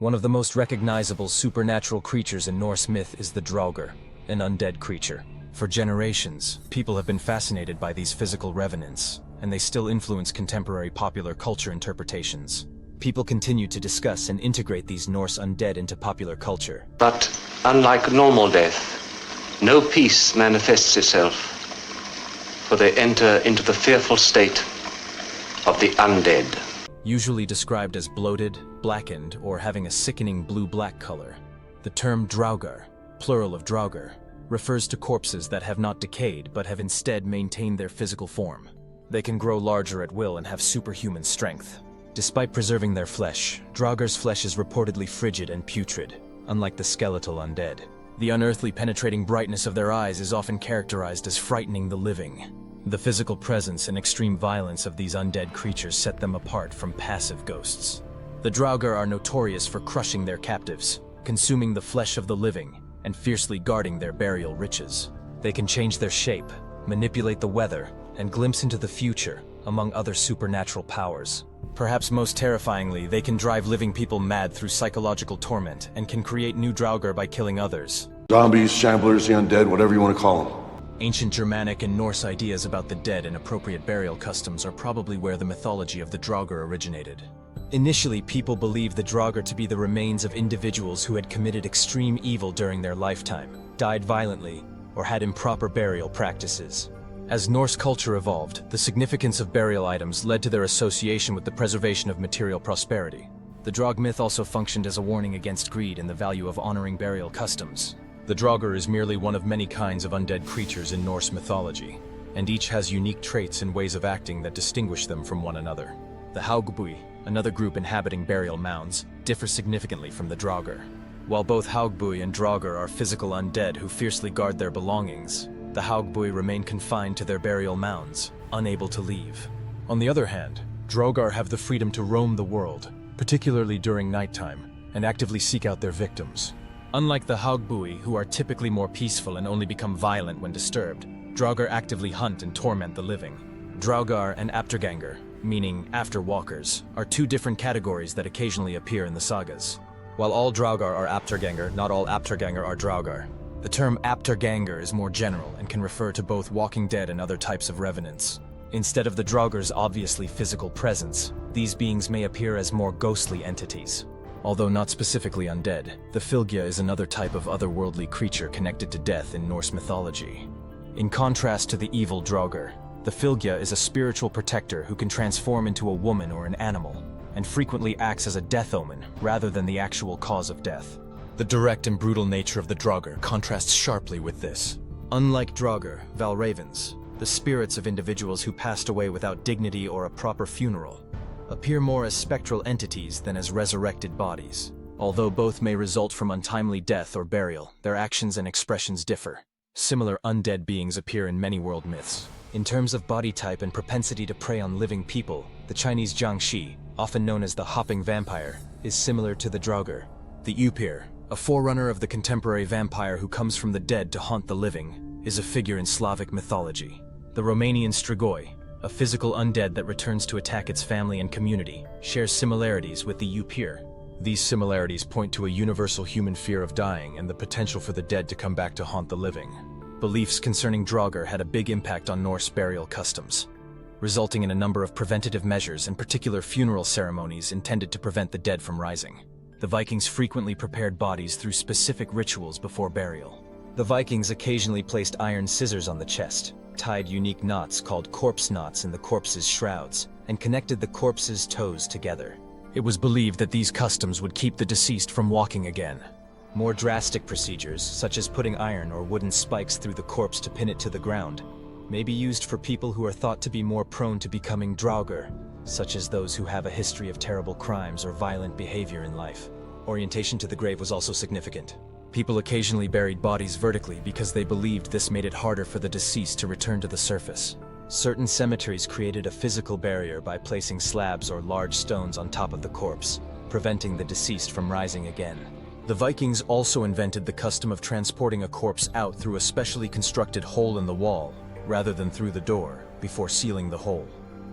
One of the most recognizable supernatural creatures in Norse myth is the Draugr, an undead creature. For generations, people have been fascinated by these physical revenants, and they still influence contemporary popular culture interpretations. People continue to discuss and integrate these Norse undead into popular culture. But unlike normal death, no peace manifests itself, for they enter into the fearful state of the undead. Usually described as bloated, blackened, or having a sickening blue-black color. The term Draugr, plural of Draugr, refers to corpses that have not decayed but have instead maintained their physical form. They can grow larger at will and have superhuman strength. Despite preserving their flesh, Draugr's flesh is reportedly frigid and putrid, unlike the skeletal undead. The unearthly penetrating brightness of their eyes is often characterized as frightening the living. The physical presence and extreme violence of these undead creatures set them apart from passive ghosts. The Draugr are notorious for crushing their captives, consuming the flesh of the living, and fiercely guarding their burial riches. They can change their shape, manipulate the weather, and glimpse into the future, among other supernatural powers. Perhaps most terrifyingly, they can drive living people mad through psychological torment and can create new Draugr by killing others. Zombies, shamblers, the undead, whatever you want to call them. Ancient Germanic and Norse ideas about the dead and appropriate burial customs are probably where the mythology of the Draugr originated. Initially, people believed the Draugr to be the remains of individuals who had committed extreme evil during their lifetime, died violently, or had improper burial practices. As Norse culture evolved, the significance of burial items led to their association with the preservation of material prosperity. The Draugr myth also functioned as a warning against greed and the value of honoring burial customs. The Draugr is merely one of many kinds of undead creatures in Norse mythology, and each has unique traits and ways of acting that distinguish them from one another. The Haugbui, another group inhabiting burial mounds, differ significantly from the Draugr. While both Haugbui and Draugr are physical undead who fiercely guard their belongings, the Haugbui remain confined to their burial mounds, unable to leave. On the other hand, Draugr have the freedom to roam the world, particularly during nighttime, and actively seek out their victims. Unlike the Haugbui, who are typically more peaceful and only become violent when disturbed, Draugr actively hunt and torment the living. Draugr and Apturgangar, meaning after-walkers, are two different categories that occasionally appear in the sagas. While all Draugr are Apturgangar, not all Apturgangar are Draugr. The term Apturgangar is more general and can refer to both walking dead and other types of revenants. Instead of the Draugr's obviously physical presence, these beings may appear as more ghostly entities. Although not specifically undead, the Fylgja is another type of otherworldly creature connected to death in Norse mythology. In contrast to the evil Draugr, the Fylgja is a spiritual protector who can transform into a woman or an animal, and frequently acts as a death omen rather than the actual cause of death. The direct and brutal nature of the Draugr contrasts sharply with this. Unlike Draugr, Valravens, the spirits of individuals who passed away without dignity or a proper funeral, appear more as spectral entities than as resurrected bodies. Although both may result from untimely death or burial, their actions and expressions differ. Similar undead beings appear in many world myths. In terms of body type and propensity to prey on living people, the Chinese jiangshi, often known as the hopping vampire, is similar to the Draugr. The upir, a forerunner of the contemporary vampire who comes from the dead to haunt the living, is a figure in Slavic mythology. The Romanian strigoi, a physical undead that returns to attack its family and community, shares similarities with the upir. These similarities point to a universal human fear of dying and the potential for the dead to come back to haunt the living. Beliefs concerning Draugr had a big impact on Norse burial customs, resulting in a number of preventative measures and particular funeral ceremonies intended to prevent the dead from rising. The Vikings frequently prepared bodies through specific rituals before burial. The Vikings occasionally placed iron scissors on the chest, tied unique knots called corpse knots in the corpse's shrouds, and connected the corpse's toes together. It was believed that these customs would keep the deceased from walking again. More drastic procedures, such as putting iron or wooden spikes through the corpse to pin it to the ground, may be used for people who are thought to be more prone to becoming Draugr, such as those who have a history of terrible crimes or violent behavior in life. Orientation to the grave was also significant. People occasionally buried bodies vertically because they believed this made it harder for the deceased to return to the surface. Certain cemeteries created a physical barrier by placing slabs or large stones on top of the corpse, preventing the deceased from rising again. The Vikings also invented the custom of transporting a corpse out through a specially constructed hole in the wall, rather than through the door, before sealing the hole.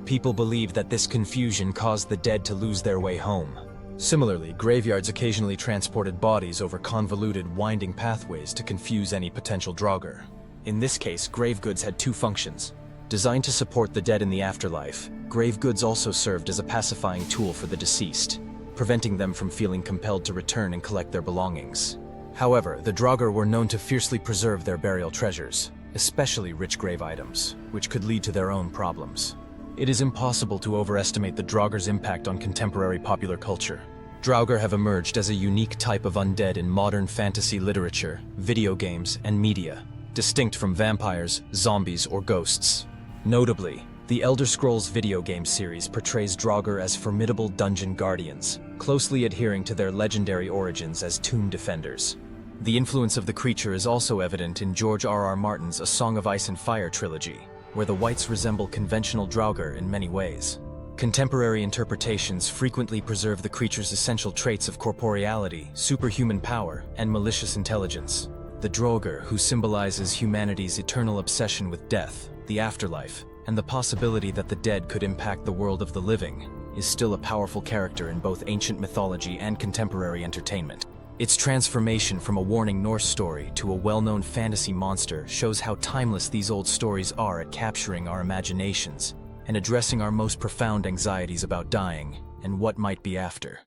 People believed that this confusion caused the dead to lose their way home. Similarly, graveyards occasionally transported bodies over convoluted, winding pathways to confuse any potential Draugr. In this case, grave goods had two functions. Designed to support the dead in the afterlife, grave goods also served as a pacifying tool for the deceased, preventing them from feeling compelled to return and collect their belongings. However, the Draugr were known to fiercely preserve their burial treasures, especially rich grave items, which could lead to their own problems. It is impossible to overestimate the Draugr's impact on contemporary popular culture. Draugr have emerged as a unique type of undead in modern fantasy literature, video games, and media, distinct from vampires, zombies, or ghosts. Notably, the Elder Scrolls video game series portrays Draugr as formidable dungeon guardians, closely adhering to their legendary origins as tomb defenders. The influence of the creature is also evident in George R.R. Martin's A Song of Ice and Fire trilogy, where the wights resemble conventional Draugr in many ways. Contemporary interpretations frequently preserve the creature's essential traits of corporeality, superhuman power, and malicious intelligence. The Draugr, who symbolizes humanity's eternal obsession with death, the afterlife, and the possibility that the dead could impact the world of the living, is still a powerful character in both ancient mythology and contemporary entertainment. Its transformation from a warning Norse story to a well-known fantasy monster shows how timeless these old stories are at capturing our imaginations and addressing our most profound anxieties about dying and what might be after.